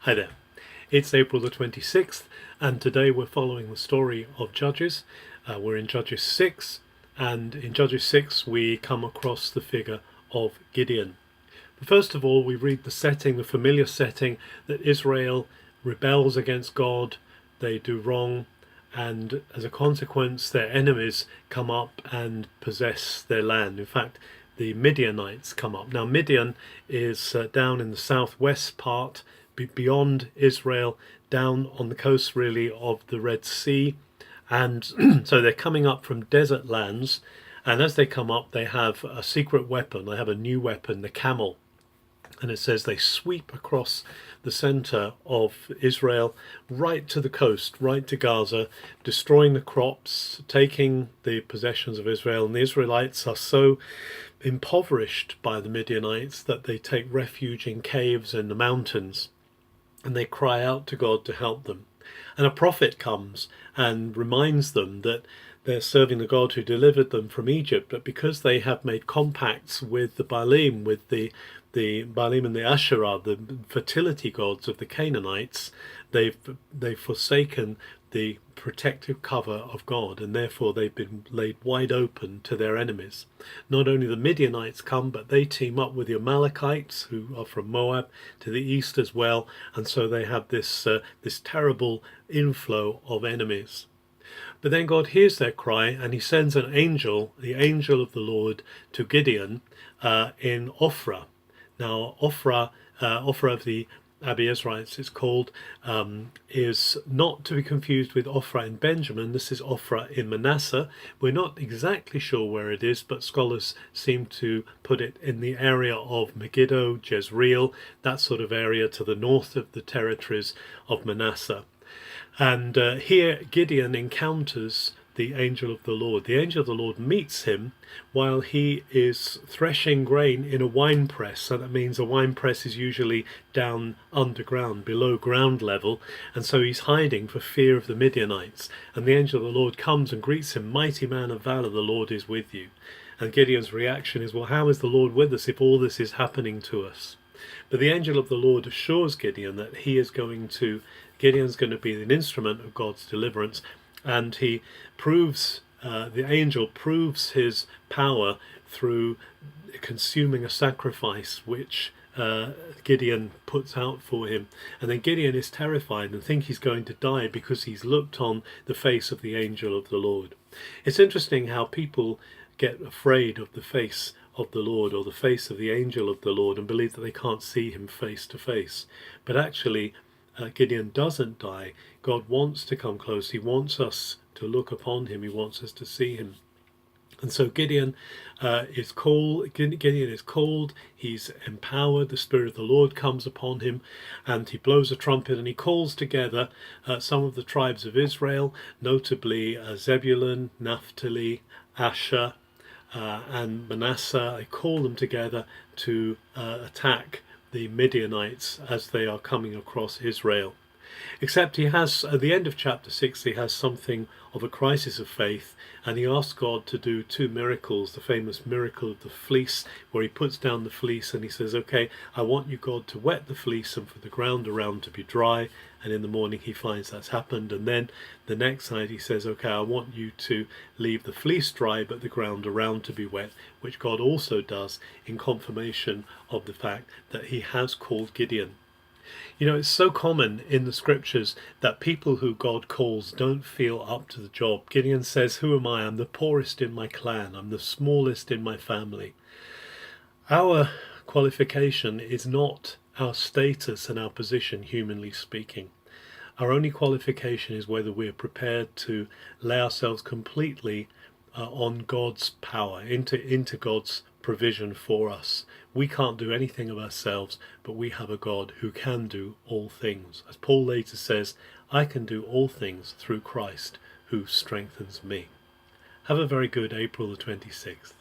Hi there, it's April the 26th and today we're following the story of Judges. We're in Judges 6, and in Judges 6 we come across the figure of Gideon. But first of all we read the setting, the familiar setting, that Israel rebels against God, they do wrong, and as a consequence their enemies come up and possess their land. In fact, the Midianites come up. Now Midian is down in the southwest part, beyond Israel, down on the coast really of the Red Sea, and so they're coming up from desert lands, and as they come up they have a secret weapon. They have a new weapon, the camel, and it says they sweep across the center of Israel right to the coast, right to Gaza, destroying the crops, taking the possessions of Israel. And the Israelites are so impoverished by the Midianites that they take refuge in caves in the mountains, and they cry out to God to help them. And a prophet comes and reminds them that they're serving the God who delivered them from Egypt, but because they have made compacts with the Baalim, with the Baalim and the Asherah, the fertility gods of the Canaanites, they've forsaken the protective cover of God, and therefore they've been laid wide open to their enemies. Not only the Midianites come, but they team up with the Amalekites, who are from Moab, to the east as well, and so they have this terrible inflow of enemies. But then God hears their cry, and he sends an angel, the angel of the Lord, to Gideon in Ophrah. Now Ophrah of the Abiezrites it's called, is not to be confused with Ophrah in Benjamin. This is Ophrah in Manasseh. We're not exactly sure where it is, but scholars seem to put it in the area of Megiddo, Jezreel, that sort of area to the north of the territories of Manasseh. And here Gideon encounters the angel of the Lord. The angel of the Lord meets him while he is threshing grain in a wine press. So that means a wine press is usually down underground, below ground level, and so he's hiding for fear of the Midianites. And the angel of the Lord comes and greets him, "Mighty man of valor, the Lord is with you." And Gideon's reaction is, well, how is the Lord with us if all this is happening to us? But the angel of the Lord assures Gideon that Gideon's going to be an instrument of God's deliverance, and he proves, the angel proves his power through consuming a sacrifice which Gideon puts out for him. And then Gideon is terrified and thinks he's going to die because he's looked on the face of the angel of the Lord. It's interesting how people get afraid of the face of the Lord or the face of the angel of the Lord and believe that they can't see him face to face. But actually Gideon doesn't die. God wants to come close. He wants us to look upon him. He wants us to see him. And so Gideon is called. He's empowered. The Spirit of the Lord comes upon him, and he blows a trumpet and he calls together some of the tribes of Israel, notably Zebulun, Naphtali, Asher, and Manasseh. I call them together to attack the Midianites as they are coming across Israel. Except he has, at the end of chapter 6, he has something of a crisis of faith, and he asks God to do two miracles. The famous miracle of the fleece, where he puts down the fleece and he says, okay, I want you, God, to wet the fleece and for the ground around to be dry. And in the morning he finds that's happened, and then the next night he says, okay, I want you to leave the fleece dry but the ground around to be wet, which God also does in confirmation of the fact that he has called Gideon. You know, it's so common in the scriptures that people who God calls don't feel up to the job. Gideon says, who am I? I'm the poorest in my clan. I'm the smallest in my family. Our qualification is not our status and our position, humanly speaking. Our only qualification is whether we're prepared to lay ourselves completely on God's power, into God's provision for us. We can't do anything of ourselves, but we have a God who can do all things. As Paul later says, I can do all things through Christ who strengthens me. Have a very good April the 26th.